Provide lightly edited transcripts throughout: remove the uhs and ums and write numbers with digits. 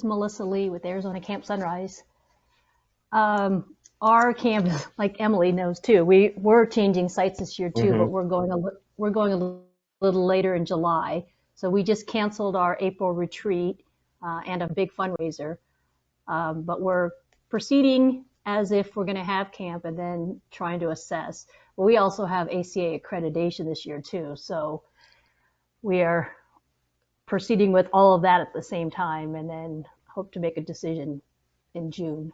Melissa Lee with Arizona Camp Sunrise. Our camp, like Emily knows too, we're changing sites this year too, but we're going a little later in July. So we just canceled our April retreat and a big fundraiser, but we're proceeding as if we're going to have camp and then trying to assess. But we also have ACA accreditation this year too, so we are proceeding with all of that at the same time, and then hope to make a decision in June.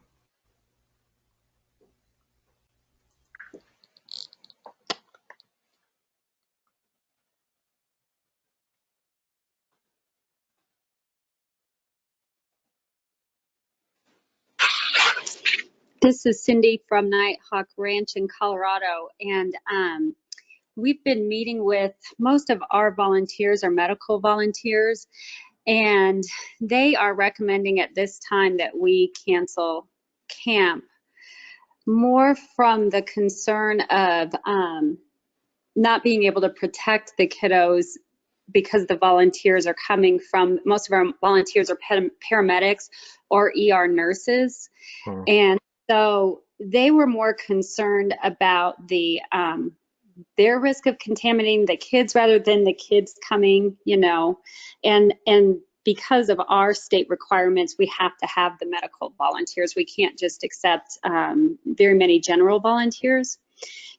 This is Cindy from Nighthawk Ranch in Colorado, and we've been meeting with most of our volunteers, our medical volunteers, and they are recommending at this time that we cancel camp, more from the concern of not being able to protect the kiddos because the volunteers are coming from, most of our volunteers are paramedics or ER nurses. And so they were more concerned about their risk of contaminating the kids rather than the kids coming, you know, and because of our state requirements, we have to have the medical volunteers. We can't just accept very many general volunteers.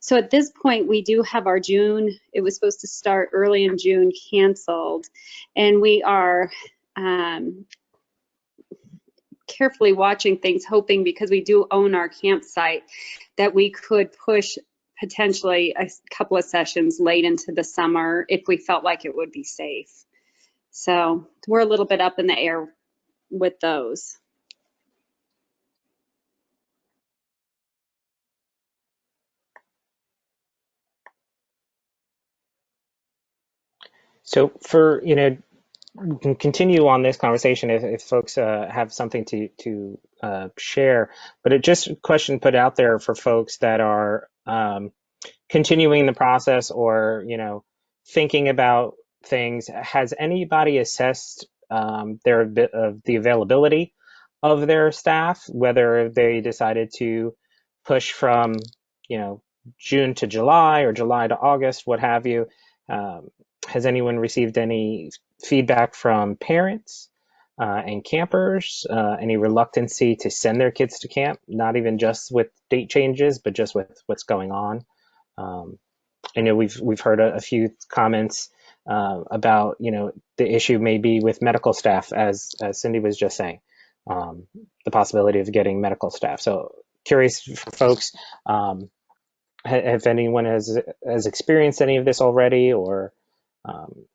So at this point, we do have our June, it was supposed to start early in June, canceled, and we are carefully watching things, hoping, because we do own our campsite, that we could push potentially a couple of sessions late into the summer if we felt like it would be safe. So we're a little bit up in the air with those. So for, you know, we can continue on this conversation if folks have something to share, but it just a question put out there for folks that are continuing the process or, you know, thinking about things. Has anybody assessed the availability of their staff, whether they decided to push from, you know, June to July or July to August, what have you? Has anyone received any feedback from parents and campers, any reluctancy to send their kids to camp, not even just with date changes, but just with what's going on? I know we've heard a few comments about, you know, the issue may be with medical staff, as Cindy was just saying, the possibility of getting medical staff. So curious for folks, if anyone has experienced any of this already, or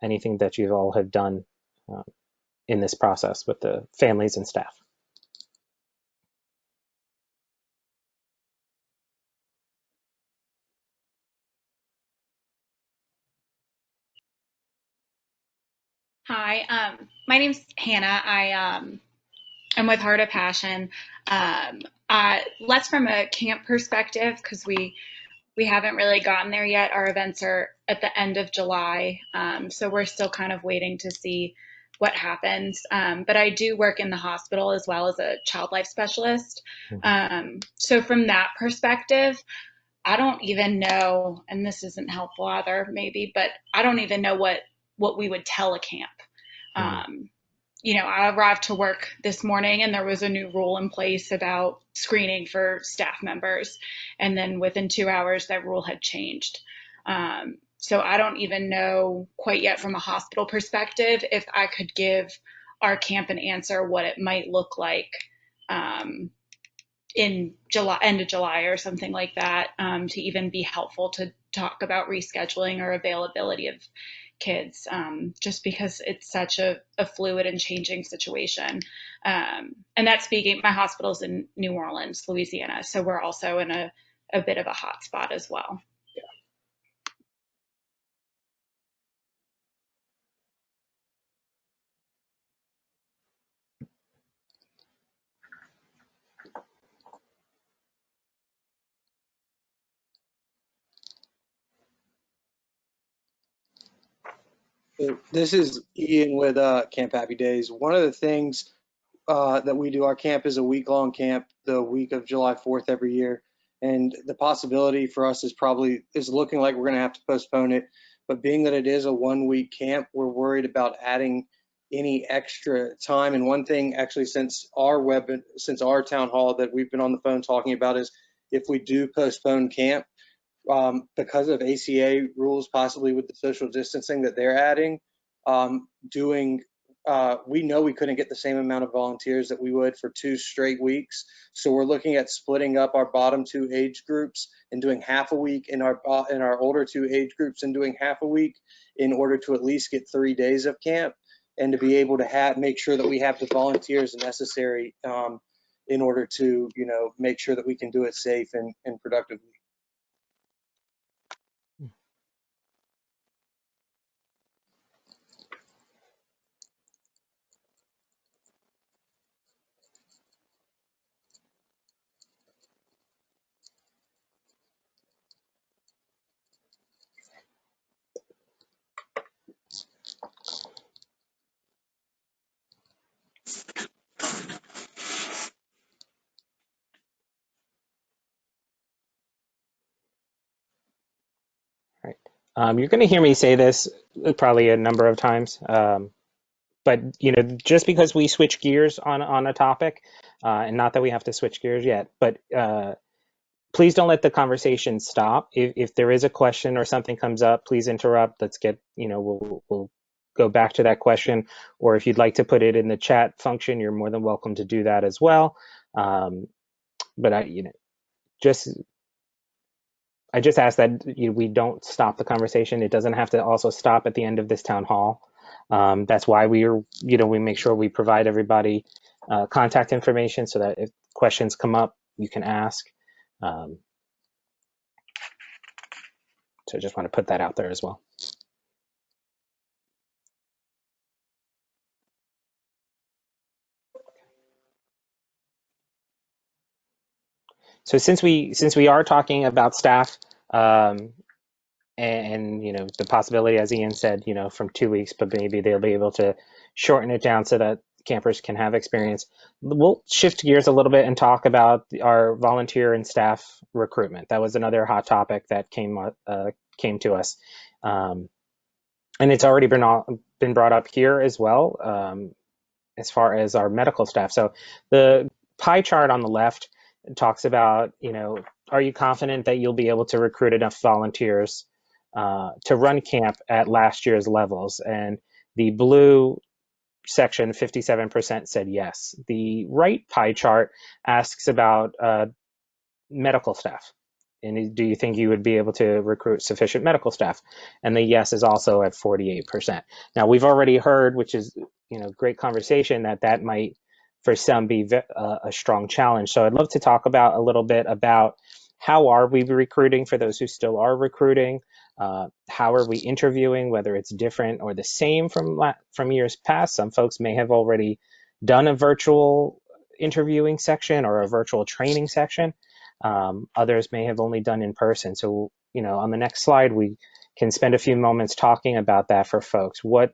anything that you all have done in this process with the families and staff. Hi, my name's Hannah. I'm with Heart of Passion. Less from a camp perspective, because we haven't really gotten there yet. Our events are at the end of July, so we're still kind of waiting to see what happens. But I do work in the hospital as well as a child life specialist. So from that perspective, I don't even know, and this isn't helpful either, maybe, but I don't even know what we would tell a camp. You know, I arrived to work this morning and there was a new rule in place about screening for staff members. And then within 2 hours, that rule had changed. So I don't even know quite yet from a hospital perspective if I could give our camp an answer what it might look like in July, end of July or something like that, to even be helpful to talk about rescheduling or availability of kids, just because it's such a fluid and changing situation. And that's speaking, my hospital's in New Orleans, Louisiana, so we're also in a bit of a hot spot as well. This is Ian with Camp Happy Days. One of the things that we do. Our camp is a week-long camp, the week of July 4th every year. And the possibility for us is looking like we're going to have to postpone it. But being that it is a 1-week camp, we're worried about adding any extra time. And one thing actually since our town hall that we've been on the phone talking about is if we do postpone camp, because of ACA rules, possibly with the social distancing that they're adding, we know we couldn't get the same amount of volunteers that we would for 2 straight weeks. So we're looking at splitting up our bottom 2 age groups and doing half a week in our older 2 age groups and doing half a week in order to at least get 3 days of camp and to be able to make sure that we have the volunteers necessary in order to, make sure that we can do it safe and productively. Right. You're going to hear me say this probably a number of times, but just because we switch gears on a topic, and not that we have to switch gears yet, but please don't let the conversation stop. If there is a question or something comes up, please interrupt. Let's get, we'll go back to that question, or if you'd like to put it in the chat function, you're more than welcome to do that as well. But I just ask that we don't stop the conversation. It doesn't have to also stop at the end of this town hall. That's why we make sure we provide everybody contact information so that if questions come up, you can ask. So I just want to put that out there as well. So since we are talking about staff, and the possibility, as Ian said, from 2 weeks, but maybe they'll be able to shorten it down so that campers can have experience. We'll shift gears a little bit and talk about our volunteer and staff recruitment. That was another hot topic that came to us, and it's already been brought up here as well, as far as our medical staff. So the pie chart on the left talks about, are you confident that you'll be able to recruit enough volunteers to run camp at last year's levels? And the blue section, 57% said yes. The right pie chart asks about medical staff. And do you think you would be able to recruit sufficient medical staff? And the yes is also at 48%. Now, we've already heard, which is great conversation, that might for some be a strong challenge. So I'd love to talk about a little bit about how are we recruiting for those who still are recruiting? How are we interviewing, whether it's different or the same from years past? Some folks may have already done a virtual interviewing section or a virtual training section. Others may have only done in person. So, on the next slide, we can spend a few moments talking about that for folks. What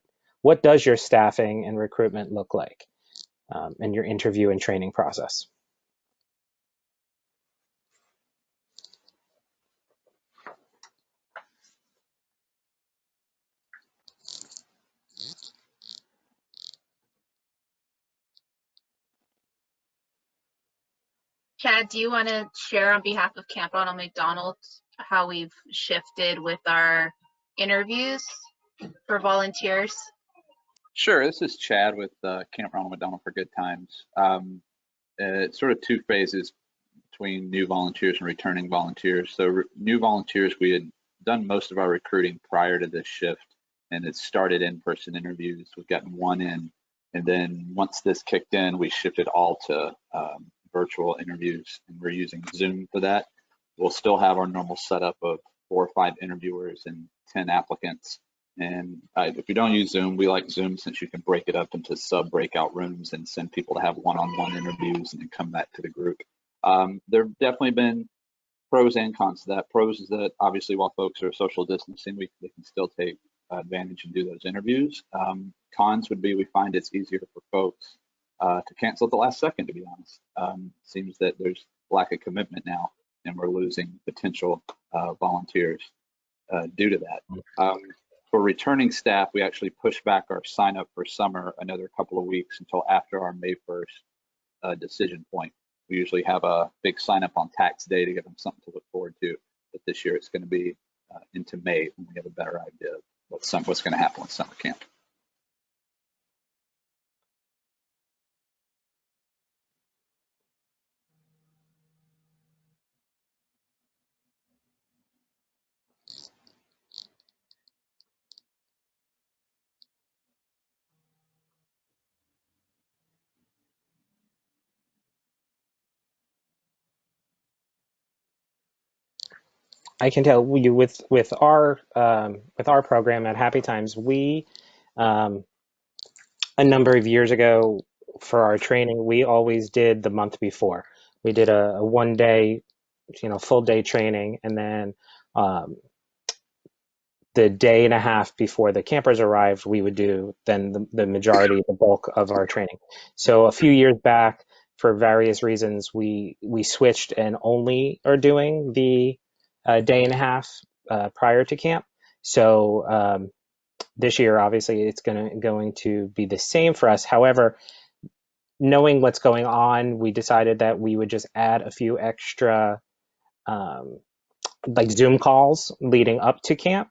does your staffing and recruitment look like, and your interview and training process? Chad, do you want to share on behalf of Camp Ronald McDonald how we've shifted with our interviews for volunteers? Sure, this is Chad with Camp Ronald McDonald for Good Times. It's sort of 2 phases between new volunteers and returning volunteers. So new volunteers, we had done most of our recruiting prior to this shift, and it started in-person interviews. We've gotten 1 in, and then once this kicked in, we shifted all to virtual interviews, and we're using Zoom for that. We'll still have our normal setup of 4 or 5 interviewers and 10 applicants. And if you don't use Zoom, we like Zoom since you can break it up into sub-breakout rooms and send people to have one-on-one interviews and then come back to the group. There have definitely been pros and cons to that. Pros is that obviously while folks are social distancing, they can still take advantage and do those interviews. Cons would be we find it's easier for folks to cancel at the last second, to be honest. Seems that there's lack of commitment now, and we're losing potential volunteers due to that. For returning staff, we actually pushed back our sign up for summer another couple of weeks until after our May 1st decision point. We usually have a big sign up on tax day to give them something to look forward to. But this year it's going to be into May when we have a better idea of what's going to happen with summer camp. I can tell you with our program at Happy Times, we a number of years ago for our training, we always did the month before. We did a 1 day, full day training, and then the day and a half before the campers arrived, we would do then the majority, the bulk of our training. So a few years back, for various reasons, we switched and only are doing the day and a half prior to camp. So this year, obviously, it's going to be the same for us. However, knowing what's going on, we decided that we would just add a few extra like Zoom calls leading up to camp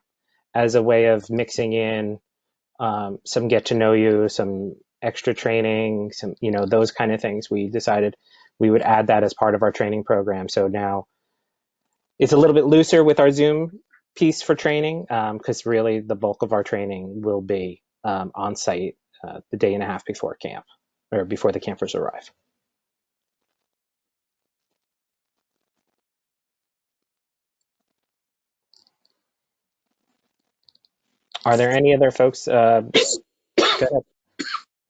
as a way of mixing in some get to know you, some extra training, some, those kind of things. We decided we would add that as part of our training program. So now it's a little bit looser with our Zoom piece for training, because really the bulk of our training will be on site the day and a half before camp, or before the campers arrive. Are there any other folks? Go ahead.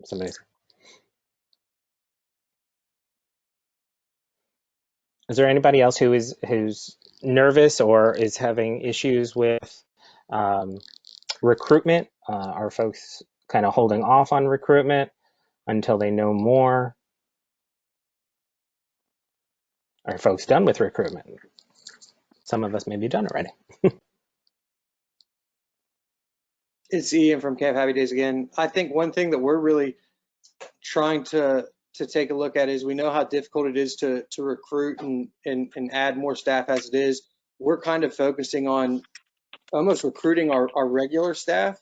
Somebody's. Is there anybody else who's nervous or is having issues with recruitment? Are folks kind of holding off on recruitment until they know more? Are folks done with recruitment? Some of us may be done already. It's Ian from Camp Happy Days again. I think one thing that we're really trying to take a look at is we know how difficult it is to recruit and add more staff as it is. We're kind of focusing on almost recruiting our regular staff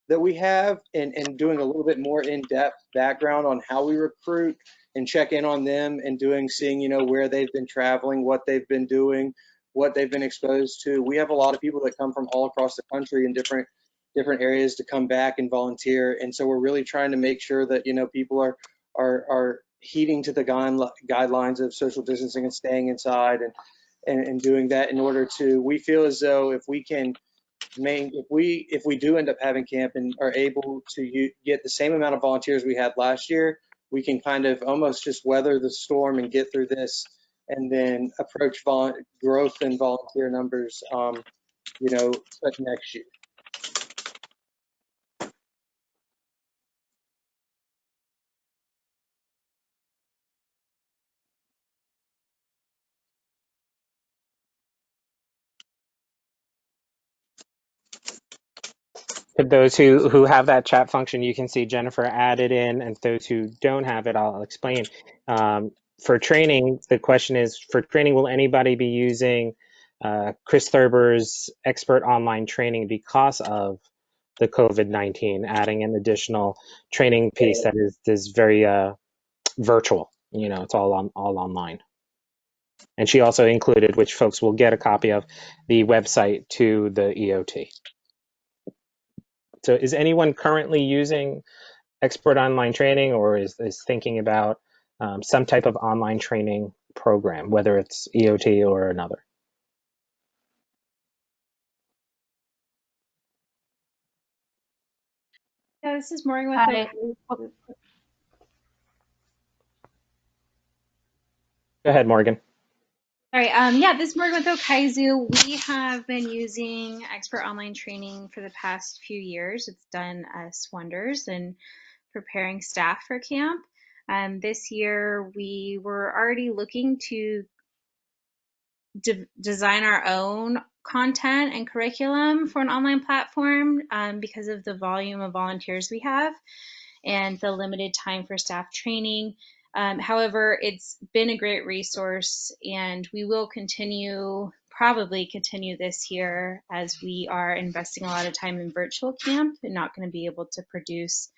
that we have and doing a little bit more in-depth background on how we recruit and check in on them and seeing where they've been traveling, what they've been doing, what they've been exposed to. We have a lot of people that come from all across the country in different areas to come back and volunteer, and so we're really trying to make sure that people are heeding to the guidelines of social distancing and staying inside and doing that in order to. We feel as though if we can if we do end up having camp and are able to get the same amount of volunteers we had last year, we can kind of almost just weather the storm and get through this, and then approach growth in volunteer numbers, next year. For those who have that chat function, you can see Jennifer added in, and those who don't have it, I'll explain. For training, the question is, for training, will anybody be using Chris Thurber's expert online training because of the COVID-19, adding an additional training piece that is very virtual? It's all online. And she also included, which folks will get a copy of, the website to the EOT. So is anyone currently using expert online training, or is thinking about some type of online training program, whether it's EOT or another? Yeah, this is Morgan with Hi. Go ahead, Morgan. Sorry, yeah, this is Morgan with Okaizu. We have been using expert online training for the past few years. It's done us wonders in preparing staff for camp. This year, we were already looking to design our own content and curriculum for an online platform because of the volume of volunteers we have and the limited time for staff training. However, it's been a great resource, and we will probably continue this year, as we are investing a lot of time in virtual camp and not going to be able to produce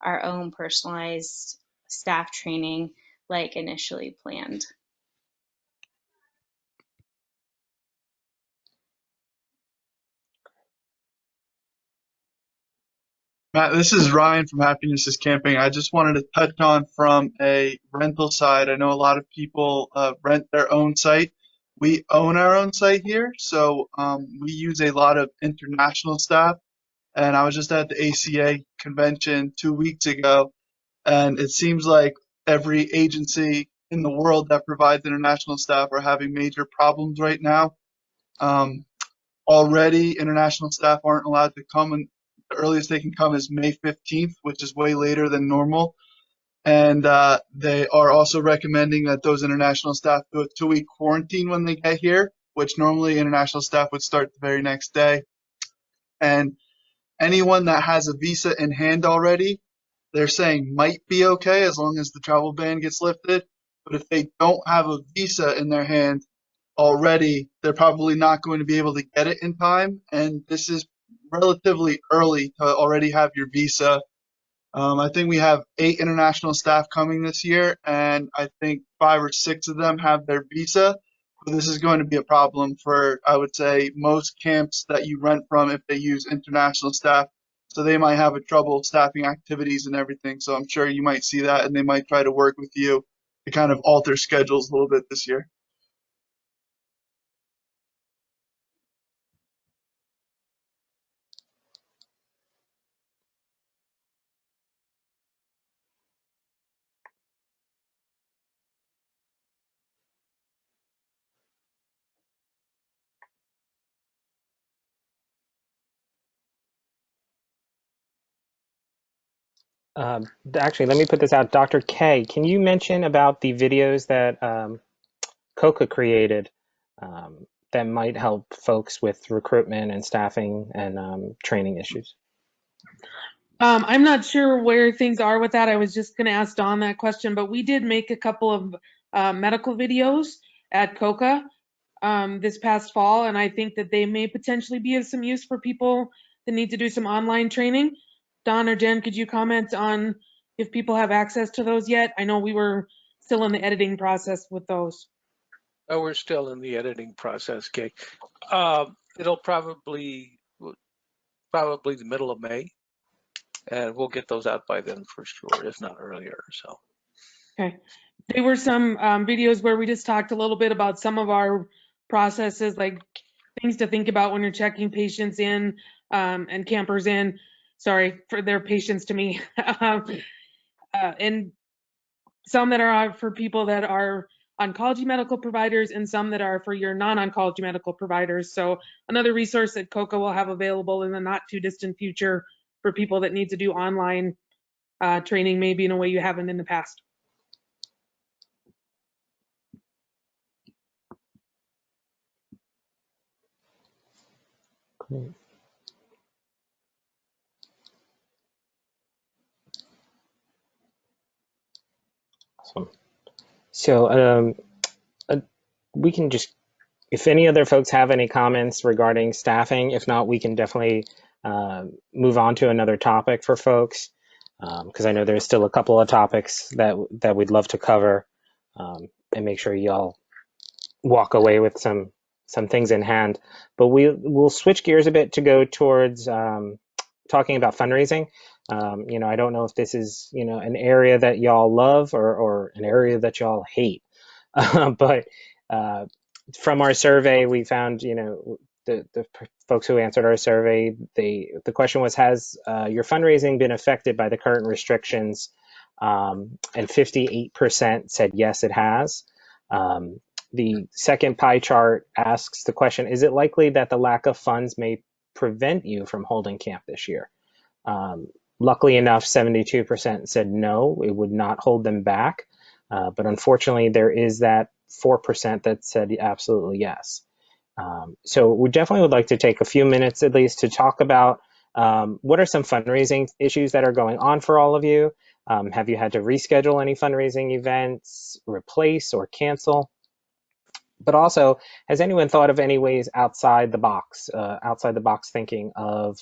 our own personalized staff training like initially planned. Matt, this is Ryan from Happiness is Camping. I just wanted to touch on from a rental side. I know a lot of people rent their own site. We own our own site here, so we use a lot of international staff. And I was just at the ACA convention 2 weeks ago, and it seems like every agency in the world that provides international staff are having major problems right now. Already, international staff aren't allowed to come, and the earliest they can come is May 15th, which is way later than normal. And they are also recommending that those international staff do a 2-week quarantine when they get here, which normally international staff would start the very next day. And anyone that has a visa in hand already, they're saying might be okay as long as the travel ban gets lifted. But if they don't have a visa in their hand already, they're probably not going to be able to get it in time. And this is relatively early to already have your visa. I think we have 8 international staff coming this year, and I think 5 or 6 of them have their visa. So this is going to be a problem for, I would say, most camps that you rent from if they use international staff. So they might have a trouble staffing activities and everything. So I'm sure you might see that, and they might try to work with you to kind of alter schedules a little bit this year. Actually, let me put this out. Dr. K, can you mention about the videos that COCA created that might help folks with recruitment and staffing and training issues? I'm not sure where things are with that. I was just going to ask Dawn that question, but we did make a couple of medical videos at COCA this past fall, and I think that they may potentially be of some use for people that need to do some online training. Dawn or Jen, could you comment on if people have access to those yet? I know we were still in the editing process with those. Oh, we're still in the editing process, Kay. It'll probably the middle of May, and we'll get those out by then for sure, if not earlier. So. Okay. There were some videos where we just talked a little bit about some of our processes, like things to think about when you're checking patients in and campers in. Sorry for their patience to me. And some that are for people that are oncology medical providers and some that are for your non-oncology medical providers. So another resource that COCA will have available in the not too distant future for people that need to do online training, maybe in a way you haven't in the past. Great. Awesome. So we can just, if any other folks have any comments regarding staffing, if not, we can definitely move on to another topic for folks, because I know there's still a couple of topics that we'd love to cover, and make sure y'all walk away with some things in hand. But we'll switch gears a bit to go towards talking about fundraising. I don't know if this is an area that y'all love or an area that y'all hate, but from our survey, we found the folks who answered our survey, the question was, has your fundraising been affected by the current restrictions? And 58% said yes, it has. The second pie chart asks the question, is it likely that the lack of funds may prevent you from holding camp this year? Luckily enough, 72% said no, it would not hold them back. But unfortunately, there is that 4% that said absolutely yes. So we definitely would like to take a few minutes at least to talk about what are some fundraising issues that are going on for all of you. Have you had to reschedule any fundraising events, replace or cancel? But also, has anyone thought of any ways outside the box thinking of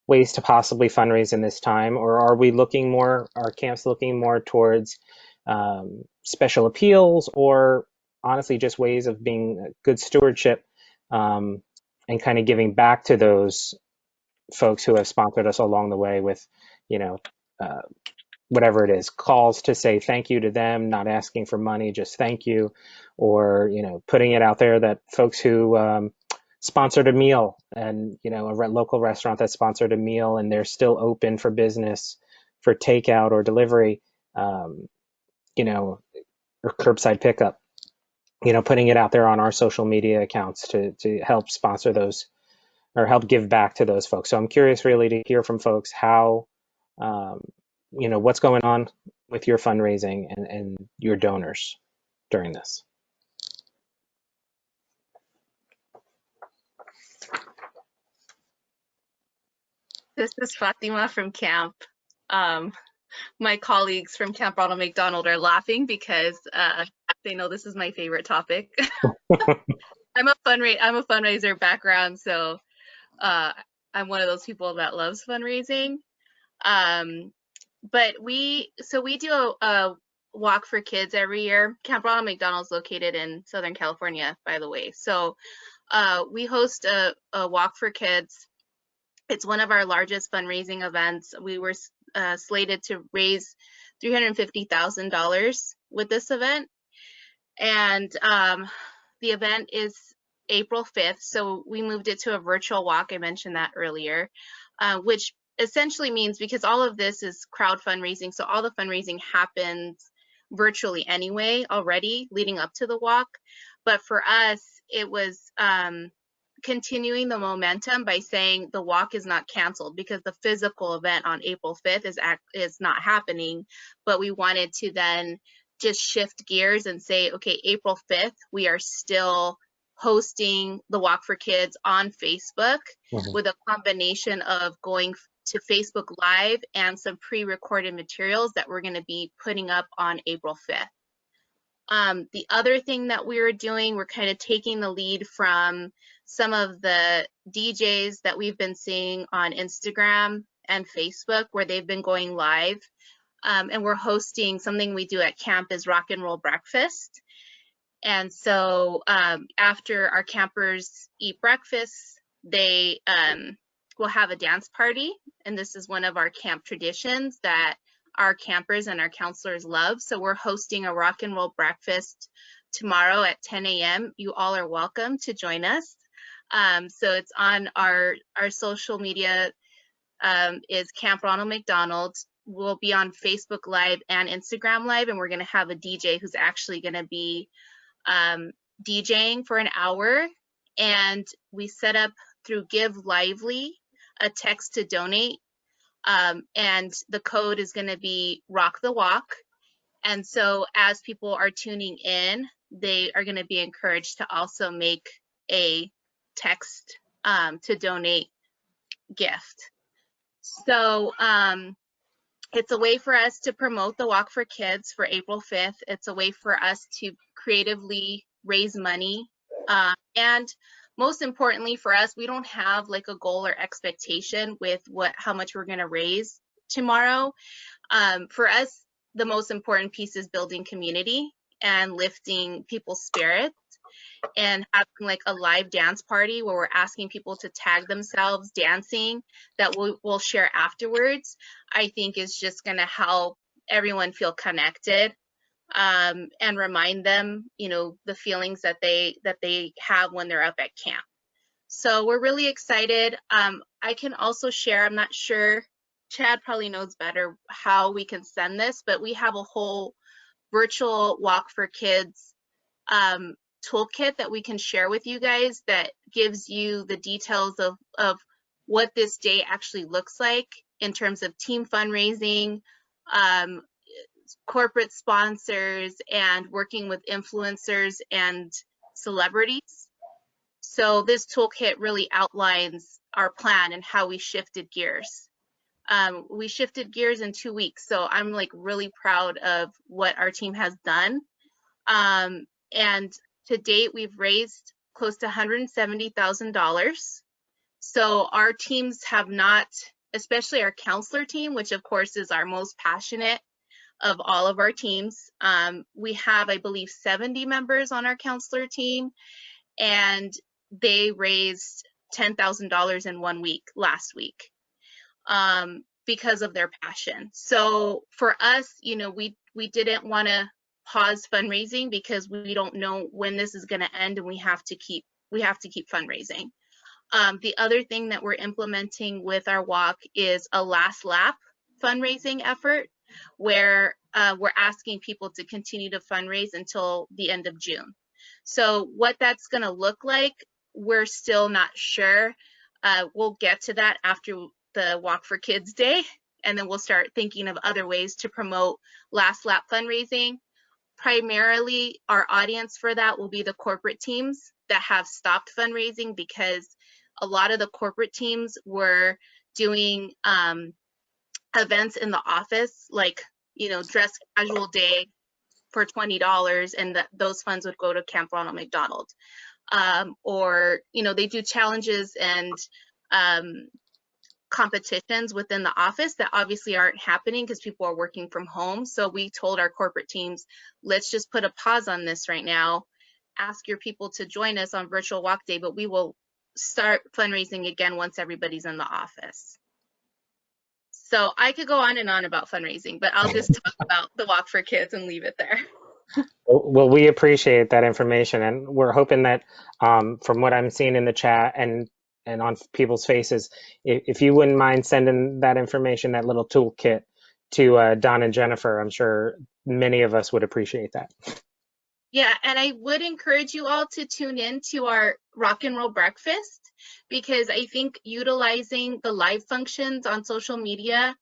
ways to possibly fundraise in this time? Or are camps looking more towards special appeals, or honestly just ways of being good stewardship and kind of giving back to those folks who have sponsored us along the way with, you know, whatever it is, calls to say thank you to them, not asking for money, just thank you, or, you know, putting it out there that folks who sponsored a meal and, you know, a local restaurant that sponsored a meal and they're still open for business for takeout or delivery, you know, or curbside pickup, you know, putting it out there on our social media accounts to help sponsor those or help give back to those folks. So I'm curious really to hear from folks how, you know, what's going on with your fundraising and your donors during this. This is Fatima from camp. My colleagues from Camp Ronald McDonald are laughing because they know this is my favorite topic. I'm a fundraiser background, so I'm one of those people that loves fundraising. But we do a walk for kids every year. Camp Ronald McDonald's located in Southern California, by the way. So we host a walk for kids. It's one of our largest fundraising events. We were slated to raise $350,000 with this event. And the event is April 5th, so we moved it to a virtual walk. I mentioned that earlier, which essentially means, because all of this is crowd fundraising, so all the fundraising happens virtually anyway already leading up to the walk. But for us, it was continuing the momentum by saying the walk is not canceled, because the physical event on April 5th is not happening. But we wanted to then just shift gears and say, okay, April 5th, we are still hosting the Walk for Kids on Facebook with a combination of going to Facebook Live and some pre-recorded materials that we're going to be putting up on April 5th. The other thing that we were doing, we're kind of taking the lead from some of the DJs that we've been seeing on Instagram and Facebook, where they've been going live. And we're hosting something we do at camp is rock and roll breakfast. And so after our campers eat breakfast, they will have a dance party. And this is one of our camp traditions that our campers and our counselors love. So we're hosting a rock and roll breakfast tomorrow at 10 a.m. You all are welcome to join us. So it's on our social media is Camp Ronald McDonald. We'll be on Facebook Live and Instagram Live, and we're going to have a DJ who's actually going to be DJing for an hour. And we set up through Give Lively a text to donate, and the code is going to be Rock the Walk. And so as people are tuning in, they are going to be encouraged to also make a text to donate gift. So it's a way for us to promote the Walk for Kids for April 5th. It's a way for us to creatively raise money. And most importantly for us, we don't have like a goal or expectation with how much we're going to raise tomorrow. For us, the most important piece is building community and lifting people's spirits, and having like a live dance party where we're asking people to tag themselves dancing that we'll share afterwards, I think is just going to help everyone feel connected, and remind them, you know, the feelings that they have when they're up at camp. So we're really excited. I can also share, I'm not sure, Chad probably knows better how we can send this, but we have a whole virtual Walk for Kids toolkit that we can share with you guys that gives you the details of what this day actually looks like. in terms of team fundraising, corporate sponsors, and working with influencers and celebrities. So this toolkit really outlines our plan and how we shifted gears. We shifted gears in 2 weeks, so I'm like really proud of what our team has done. And to date, we've raised close to $170,000. So our teams have not, especially our counselor team, which of course is our most passionate of all of our teams. We have, I believe, 70 members on our counselor team, and they raised $10,000 in 1 week last week because of their passion. So for us, you know, we didn't want to pause fundraising because we don't know when this is going to end, and we have to keep fundraising. The other thing that we're implementing with our walk is a last lap fundraising effort, where we're asking people to continue to fundraise until the end of June. So what that's going to look like, we're still not sure. We'll get to that after the Walk for Kids Day, and then we'll start thinking of other ways to promote last lap fundraising. Primarily, our audience for that will be the corporate teams that have stopped fundraising, because a lot of the corporate teams were doing events in the office, like, you know, dress casual day for $20, and those funds would go to Camp Ronald McDonald. Or, you know, they do challenges and competitions within the office that obviously aren't happening because people are working from home. So we told our corporate teams, let's just put a pause on this right now. Ask your people to join us on virtual walk day, but we will start fundraising again once everybody's in the office. So I could go on and on about fundraising, but I'll just talk about the Walk for Kids and leave it there. Well, we appreciate that information, and we're hoping that from what I'm seeing in the chat and on people's faces, if you wouldn't mind sending that information, that little toolkit, to Don and Jennifer, I'm sure many of us would appreciate that. Yeah, and I would encourage you all to tune in to our rock and roll breakfast, because I think utilizing the live functions on social media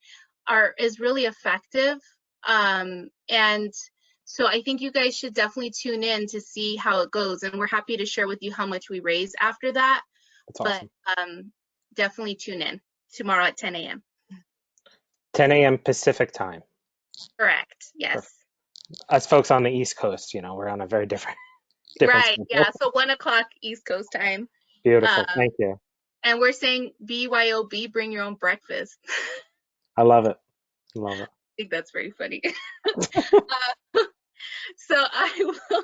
is really effective. And so I think you guys should definitely tune in to see how it goes, and we're happy to share with you how much we raise after that. That's awesome. But definitely tune in tomorrow at 10 a.m. 10 a.m. Pacific time. Correct, yes. Perfect. Us folks on the East Coast, you know, we're on a very different Right, schedule. yeah, so 1 o'clock East Coast time. Beautiful, thank you. And we're saying BYOB, bring your own breakfast. I love it, love it. I think that's very funny. So I will,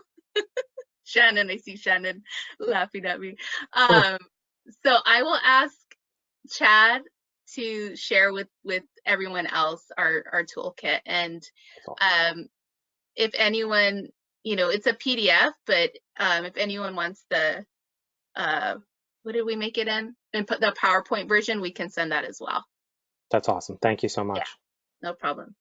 Shannon, I see Shannon laughing at me. So I will ask Chad to share with everyone else our toolkit. And if anyone, you know, it's a PDF, but if anyone wants the, what did we make it in? And put the PowerPoint version, we can send that as well. That's awesome. Thank you so much. Yeah, no problem.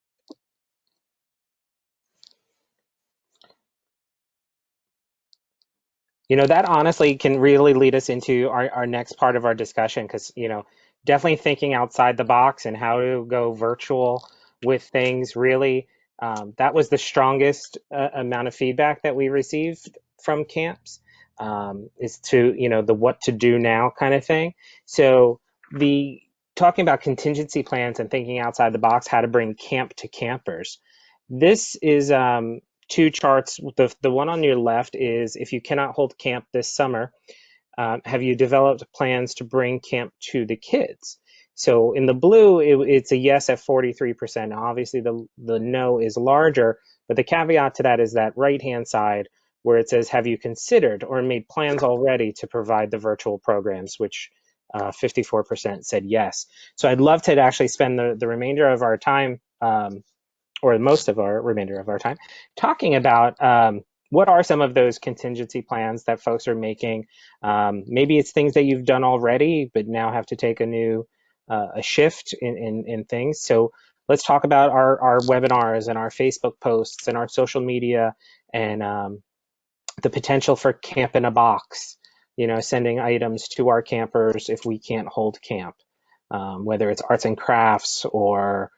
You know, that honestly can really lead us into our next part of our discussion, because, you know, definitely thinking outside the box and how to go virtual with things, really, that was the strongest amount of feedback that we received from camps, is to, you know, the what to do now kind of thing. So the talking about contingency plans and thinking outside the box, how to bring camp to campers. This is two charts. The one on your left is if you cannot hold camp this summer, have you developed plans to bring camp to the kids? So in the blue, it's a yes at 43%. Now, obviously, the no is larger, but the caveat to that is that right-hand side where it says, have you considered or made plans already to provide the virtual programs, which 54% said yes. So I'd love to actually spend the remainder of our time, or most of our remainder of our time, talking about what are some of those contingency plans that folks are making. Maybe it's things that you've done already, but now have to take a new a shift in things. So let's talk about our webinars and our Facebook posts and our social media, and the potential for camp in a box, you know, sending items to our campers if we can't hold camp. whether it's arts and crafts or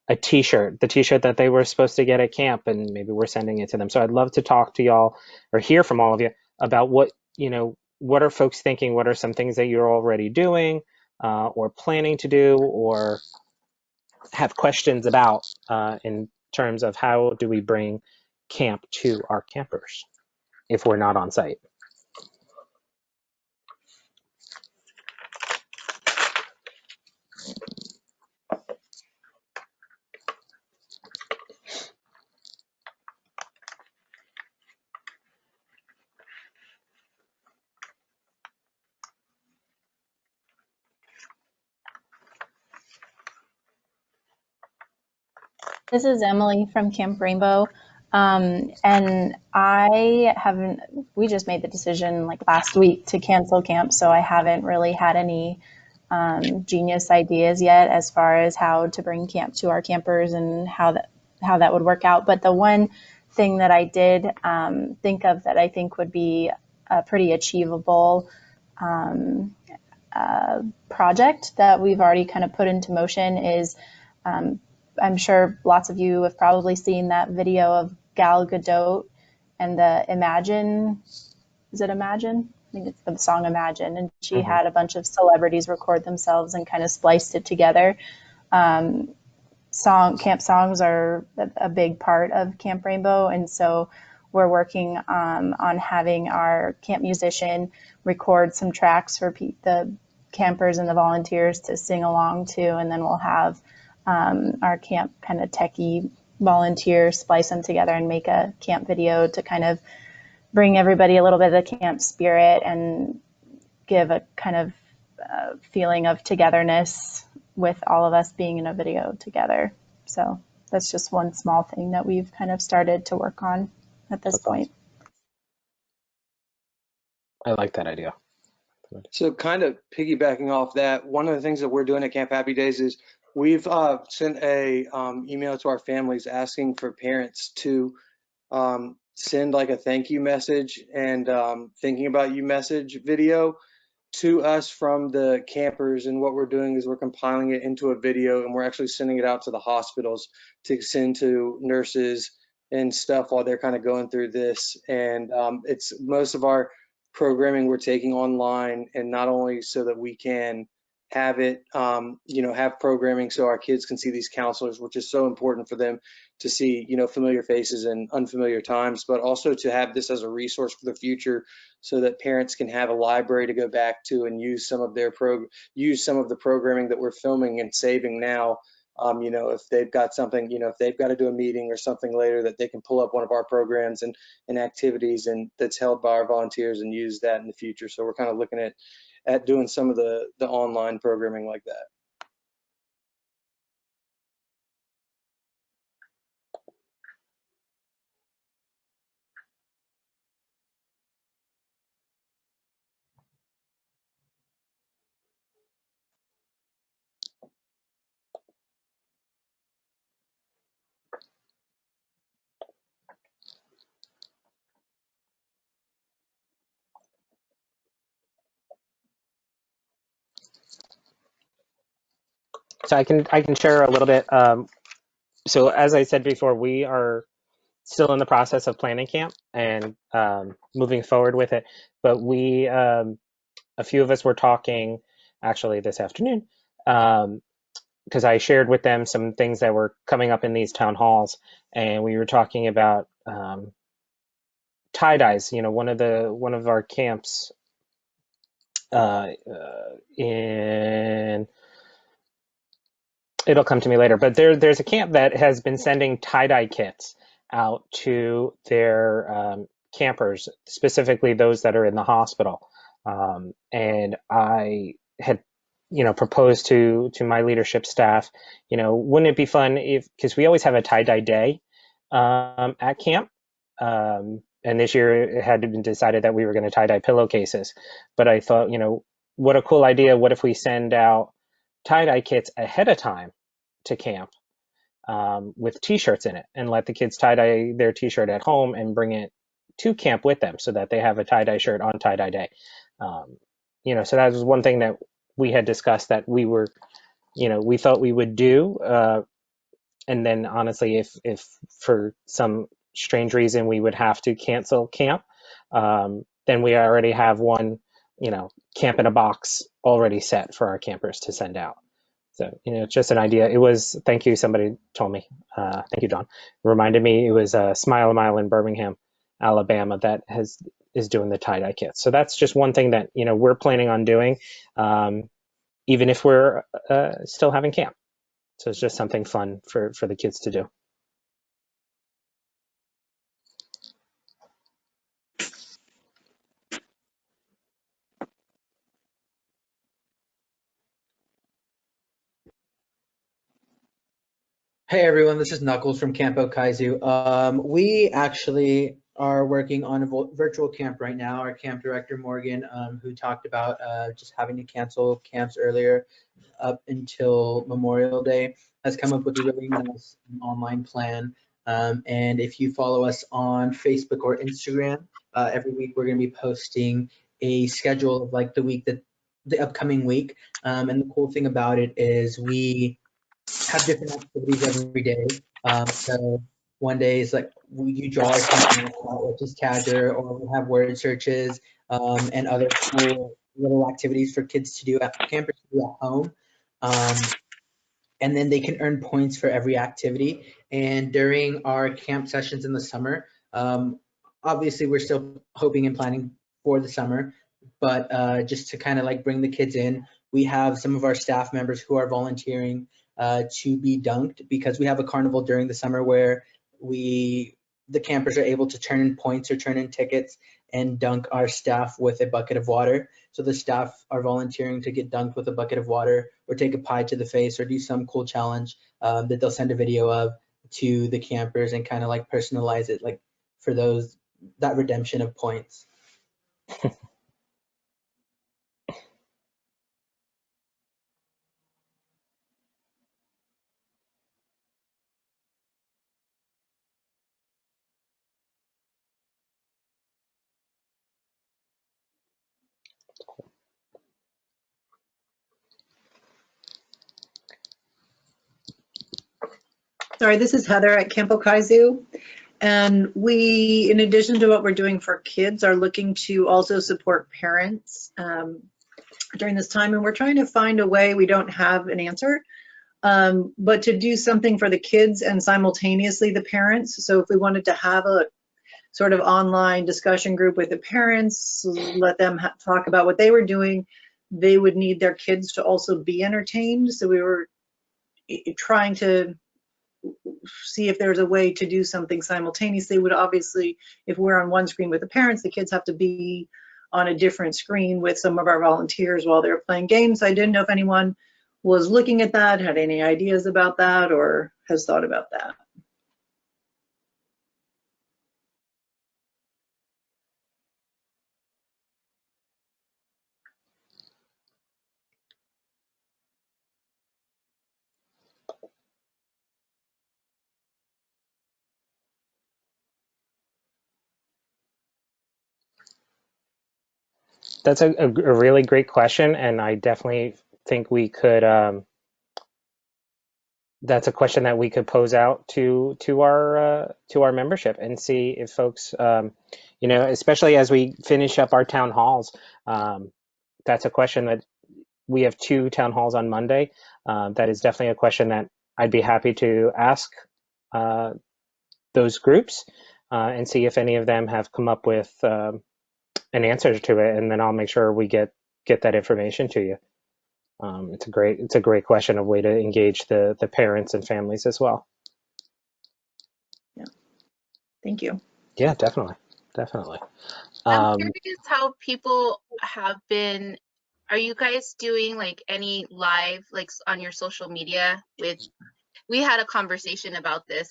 a t-shirt, the t-shirt that they were supposed to get at camp, and maybe we're sending it to them. So I'd love to talk to y'all or hear from all of you about what, what are folks thinking? What are some things that you're already doing or planning to do or have questions about in terms of how do we bring camp to our campers if we're not on site? This is Emily from Camp Rainbow. And we just made the decision like last week to cancel camp, so I haven't really had any genius ideas yet as far as how to bring camp to our campers and how that would work out. But the one thing that I did think of that I think would be a pretty achievable project that we've already kind of put into motion is I'm sure lots of you have probably seen that video of Gal Gadot and the Imagine. Is it Imagine? I think it's the song Imagine. And she had a bunch of celebrities record themselves and kind of spliced it together. Camp songs are a big part of Camp Rainbow. And so we're working on having our camp musician record some tracks for the campers and the volunteers to sing along to. And then we'll have our camp kind of techie volunteers splice them together and make a camp video to kind of bring everybody a little bit of the camp spirit and give a kind of feeling of togetherness with all of us being in a video together. So that's just one small thing that we've kind of started to work on at this point. I like that idea. So kind of piggybacking off that, one of the things that we're doing at Camp Happy Days is we've sent a email to our families asking for parents to send like a thank you message and thinking about you message video to us from the campers. And what we're doing is we're compiling it into a video and we're actually sending it out to the hospitals to send to nurses and stuff while they're kind of going through this. And it's most of our programming we're taking online, and not only so that we can have it, have programming so our kids can see these counselors, which is so important for them to see, familiar faces and unfamiliar times, but also to have this as a resource for the future so that parents can have a library to go back to and use some of the programming that we're filming and saving now. If they've got something, if they've got to do a meeting or something later, that they can pull up one of our programs and activities and that's held by our volunteers and use that in the future. So we're kind of looking at doing some of the online programming like that. So I can share a little bit. So as I said before, we are still in the process of planning camp and moving forward with it. But we, a few of us were talking actually this afternoon because I shared with them some things that were coming up in these town halls, and we were talking about tie-dyes. One of our camps in it'll come to me later, but there's a camp that has been sending tie-dye kits out to their campers, specifically those that are in the hospital. And I had, proposed to my leadership staff, wouldn't it be fun because we always have a tie-dye day at camp. And this year it had been decided that we were going to tie-dye pillowcases. But I thought, what a cool idea. What if we send out tie-dye kits ahead of time to camp with t-shirts in it and let the kids tie-dye their t-shirt at home and bring it to camp with them so that they have a tie-dye shirt on tie-dye day. So that was one thing that we had discussed that we were we thought we would do. And then honestly, if for some strange reason we would have to cancel camp, then we already have one, camp in a box already set for our campers to send out. So, it's just an idea. It was, thank you, somebody told me, thank you, John, reminded me it was Smile a Mile in Birmingham, Alabama that is doing the tie-dye kits. So that's just one thing that, we're planning on doing, even if we're still having camp. So it's just something fun for the kids to do. Hey everyone, this is Knuckles from Camp Kaizu. We actually are working on a virtual camp right now. Our camp director, Morgan, who talked about just having to cancel camps earlier up until Memorial Day, has come up with a really nice online plan. And if you follow us on Facebook or Instagram, every week we're going to be posting a schedule of like the upcoming week. And the cool thing about it is we have different activities every day. So one day is like you draw or something like that, which is Cadger, or we have word searches and other cool little activities for kids to do campers to do at home. And then they can earn points for every activity. And during our camp sessions in the summer, obviously we're still hoping and planning for the summer, but just to kind of like bring the kids in, we have some of our staff members who are volunteering to be dunked, because we have a carnival during the summer where the campers are able to turn in points or turn in tickets and dunk our staff with a bucket of water. So the staff are volunteering to get dunked with a bucket of water, or take a pie to the face, or do some cool challenge that they'll send a video of to the campers and kind of like personalize it, like for that redemption of points. Sorry, this is Heather at Camp Kaizu. And we, in addition to what we're doing for kids, are looking to also support parents during this time. And we're trying to find a way, we don't have an answer, but to do something for the kids and simultaneously the parents. So if we wanted to have a sort of online discussion group with the parents, let them talk about what they were doing, they would need their kids to also be entertained. So we were trying to see if there's a way to do something simultaneously. Would obviously, if we're on one screen with the parents, the kids have to be on a different screen with some of our volunteers while they're playing games. I didn't know if anyone was looking at that, had any ideas about that, or has thought about that. That's a really great question, and I definitely think we could. That's a question that we could pose out to our membership and see if folks, especially as we finish up our town halls. That's a question that we have 2 town halls on Monday. That is definitely a question that I'd be happy to ask those groups and see if any of them have come up with an answer to it, and then I'll make sure we get that information to you. It's a great question, a way to engage the parents and families as well. Yeah, thank you. Yeah, definitely. I'm curious how people have been. Are you guys doing like any live, like on your social media? We had a conversation about this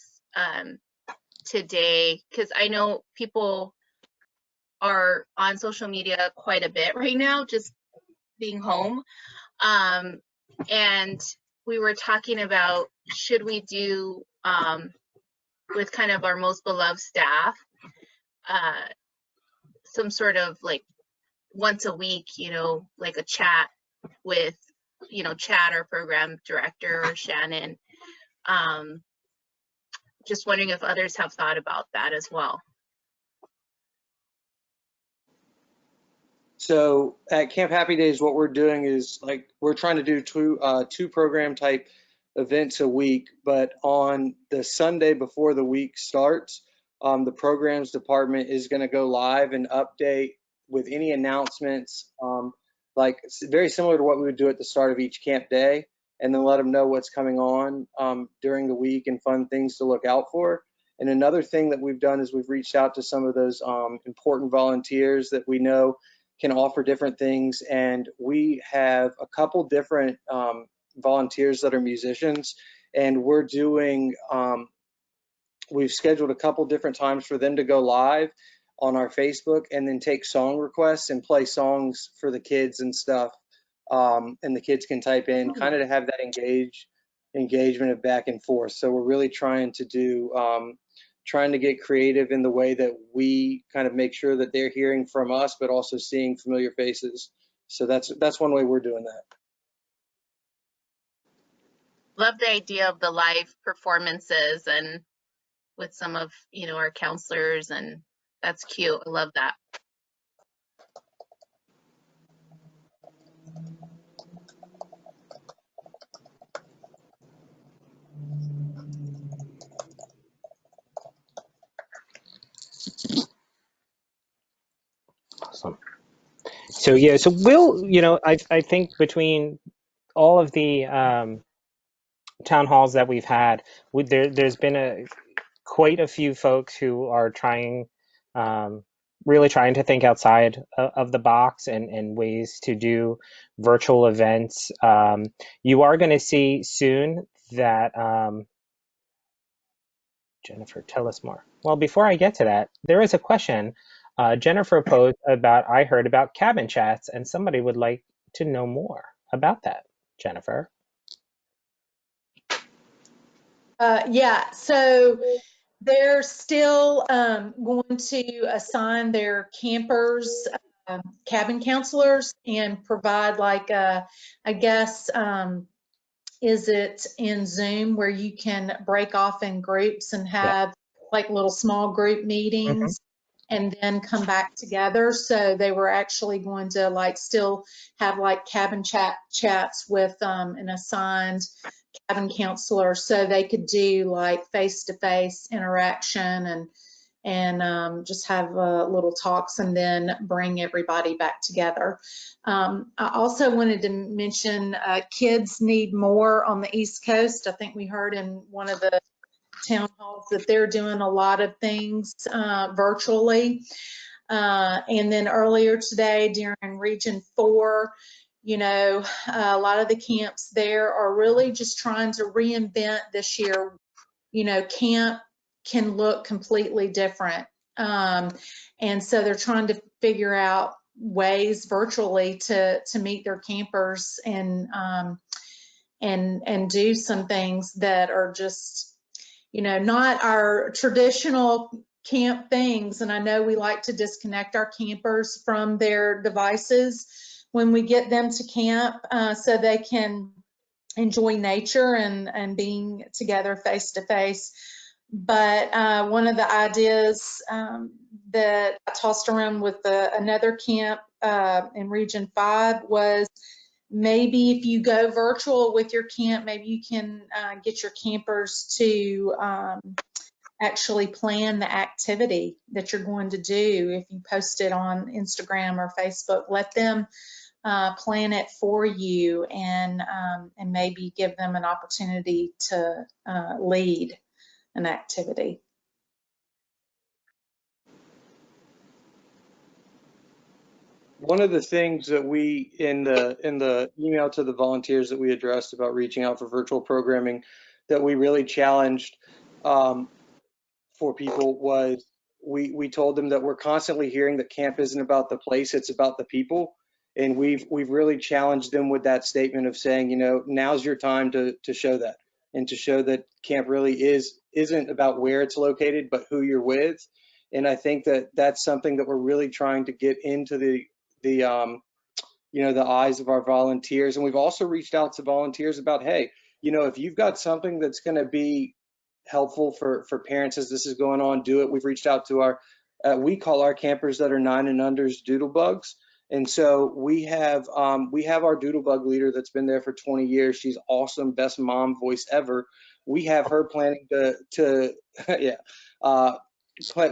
today, because I know people are on social media quite a bit right now, just being home. And we were talking about, should we do with kind of our most beloved staff some sort of like once a week, like a chat with Chad, our program director, or Shannon. Just wondering if others have thought about that as well. So at Camp Happy Days, what we're doing is we're trying to do two program type events a week, but on the Sunday before the week starts, the programs department is going to go live and update with any announcements, very similar to what we would do at the start of each camp day, and then let them know what's coming on during the week and fun things to look out for. And another thing that we've done is we've reached out to some of those important volunteers that we know can offer different things. And we have a couple different volunteers that are musicians, and we're doing, we've scheduled a couple different times for them to go live on our Facebook and then take song requests and play songs for the kids and stuff. And the kids can type in kind of to have that engagement of back and forth. So we're really trying to do, trying to get creative in the way that we kind of make sure that they're hearing from us, but also seeing familiar faces. So that's one way we're doing that. Love the idea of the live performances and with some of, our counselors, and that's cute. I love that. Awesome. So yeah, so we'll, I think between all of the town halls that we've had, there's been quite a few folks who are really trying to think outside of the box and ways to do virtual events. You are going to see soon that, Jennifer, tell us more. Well, before I get to that, there is a question Jennifer posed about, I heard about cabin chats, and somebody would like to know more about that. Jennifer. Yeah, so they're still going to assign their campers cabin counselors and provide I guess, is it in Zoom where you can break off in groups and have little small group meetings and then come back together. So they were actually going to still have cabin chats with an assigned cabin counselor, so they could do face-to-face interaction and just have little talks and then bring everybody back together. I also wanted to mention kids need more on the East Coast. I think we heard in one of the town halls that they're doing a lot of things virtually. And then earlier today during Region 4, a lot of the camps there are really just trying to reinvent this year. Camp can look completely different. And so they're trying to figure out ways virtually to meet their campers and do some things that are just, not our traditional camp things. And I know we like to disconnect our campers from their devices when we get them to camp, so they can enjoy nature and being together face to face. But one of the ideas that I tossed around with another camp in Region 5 was maybe if you go virtual with your camp, maybe you can get your campers to actually plan the activity that you're going to do. If you post it on Instagram or Facebook, let them plan it for you and maybe give them an opportunity to lead an activity. One of the things that we, in the email to the volunteers that we addressed about reaching out for virtual programming, that we really challenged for people was we told them that we're constantly hearing that camp isn't about the place, it's about the people. And we've really challenged them with that statement of saying, now's your time to show that, and to show that camp really isn't about where it's located, but who you're with. And I think that that's something that we're really trying to get into the the eyes of our volunteers. And we've also reached out to volunteers about, hey, if you've got something that's going to be helpful for parents as this is going on, do it. We've reached out to our, we call our campers that are 9 and unders doodlebugs. And so we have our doodlebug leader that's been there for 20 years. She's awesome, best mom voice ever. We have her planning to yeah,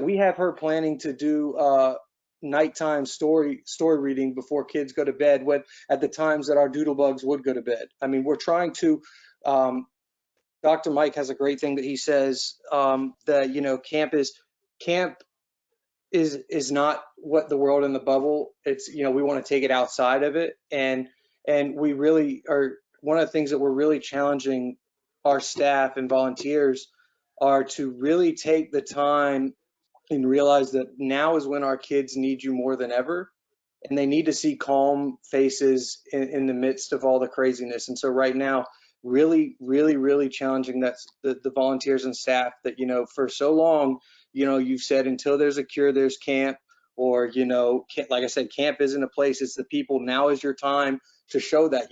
we have her planning to do nighttime story reading before kids go to bed, when at the times that our doodlebugs would go to bed. I mean, we're trying to. Dr. Mike has a great thing that he says, that camp is not what the world in the bubble. It's, we want to take it outside of it, and we really are. One of the things that we're really challenging our staff and volunteers are to really take the time and realize that now is when our kids need you more than ever, and they need to see calm faces in the midst of all the craziness. And so right now, really, really, really challenging that's the volunteers and staff that, for so long, you've said until there's a cure, there's camp, or, like I said, camp isn't a place, it's the people. Now is your time to show that.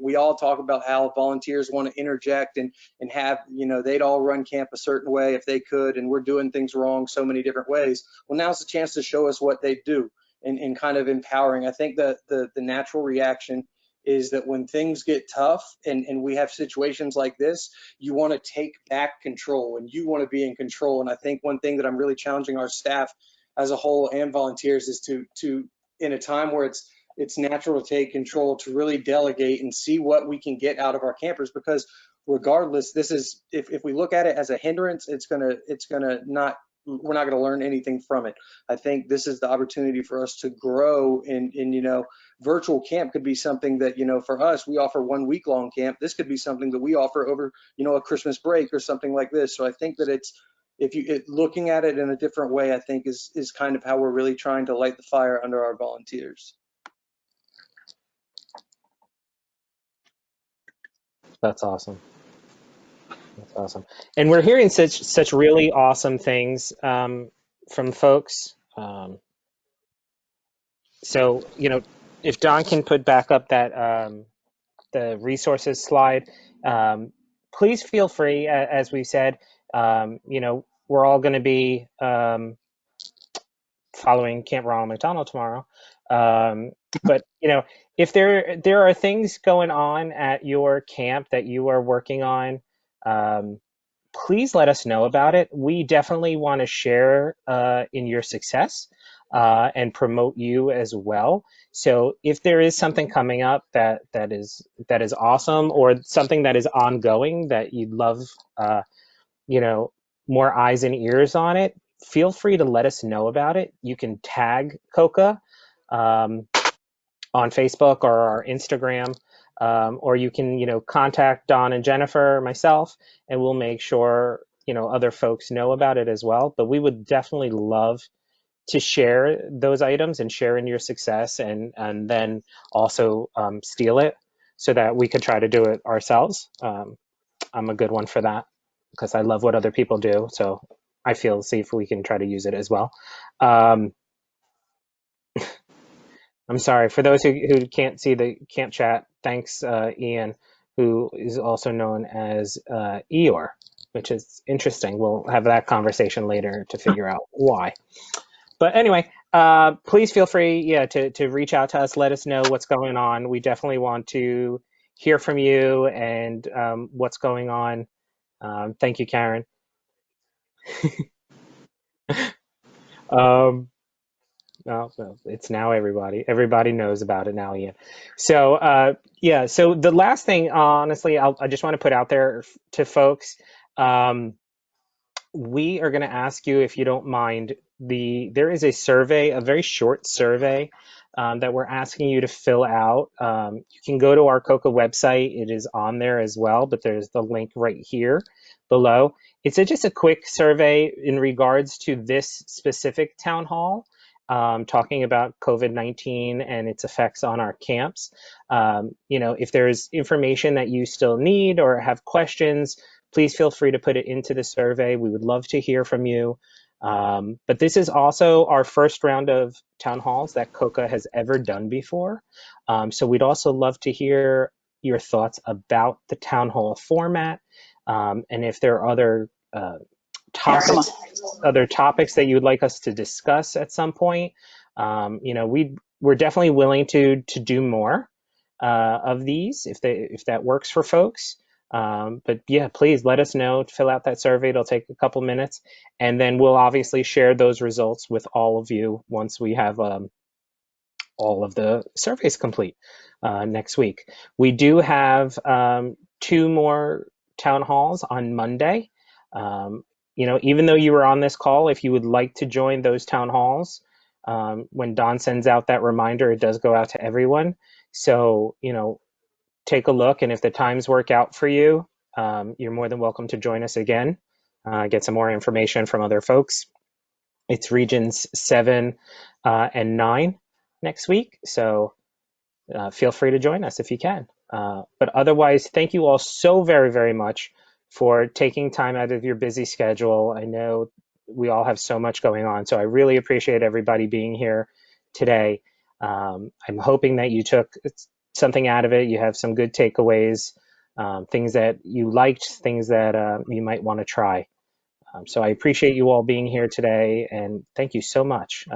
We all talk about how volunteers want to interject and have, they'd all run camp a certain way if they could, and we're doing things wrong so many different ways. Well, now's the chance to show us what they do, and kind of empowering. I think that the natural reaction is that when things get tough and we have situations like this, you want to take back control and you want to be in control. And I think one thing that I'm really challenging our staff as a whole and volunteers is to in a time where it's natural to take control, to really delegate and see what we can get out of our campers. Because regardless, this is, if we look at it as a hindrance, we're not going to learn anything from it. I think this is the opportunity for us to grow in virtual camp could be something that, for us, we offer 1 week long camp. This could be something that we offer over, a Christmas break or something like this. So I think that looking at it in a different way, I think is kind of how we're really trying to light the fire under our volunteers. That's awesome. That's awesome. And we're hearing such really awesome things from folks. So, if Don can put back up that the resources slide, please feel free, as we said, we're all going to be following Camp Ronald McDonald tomorrow. But, if there are things going on at your camp that you are working on, please let us know about it. We definitely want to share in your success and promote you as well. So if there is something coming up that is awesome, or something that is ongoing that you'd love, more eyes and ears on it, feel free to let us know about it. You can tag COCA on Facebook or our Instagram. Or you can, contact Don and Jennifer or myself, and we'll make sure, other folks know about it as well. But we would definitely love to share those items and share in your success, and then also steal it so that we could try to do it ourselves. I'm a good one for that because I love what other people do. So I feel, see if we can try to use it as well. I'm sorry, for those who can't see the camp chat, thanks, Ian, who is also known as Eeyore, which is interesting. We'll have that conversation later to figure out why. But anyway, please feel free, to reach out to us, let us know what's going on. We definitely want to hear from you and what's going on. Thank you, Karen. No, it's now everybody knows about it now, Ian. So so the last thing, honestly, I just want to put out there to folks, we are going to ask you, if you don't mind, there is a survey, a very short survey that we're asking you to fill out. You can go to our COCA website. It is on there as well, but there's the link right here below. It's just a quick survey in regards to this specific town hall, talking about COVID-19 and its effects on our camps. If there's information that you still need or have questions, please feel free to put it into the survey. We would love to hear from you. But this is also our first round of town halls that COCA has ever done before. So we'd also love to hear your thoughts about the town hall format, and if there are other topics that you'd like us to discuss at some point. We're definitely willing to do more of these if that works for folks. But yeah, please let us know. Fill out that survey. It'll take a couple minutes, and then we'll obviously share those results with all of you once we have all of the surveys complete next week. We do have 2 more town halls on Monday. Even though you were on this call, if you would like to join those town halls, when Don sends out that reminder, it does go out to everyone. So, take a look, and if the times work out for you, you're more than welcome to join us again, get some more information from other folks. It's regions 7 and 9 next week, so feel free to join us if you can. But otherwise, thank you all so very, very much for taking time out of your busy schedule. I know we all have so much going on, so I really appreciate everybody being here today. I'm hoping that you took something out of it. You have some good takeaways, things that you liked, things that you might want to try. So I appreciate you all being here today, and thank you so much.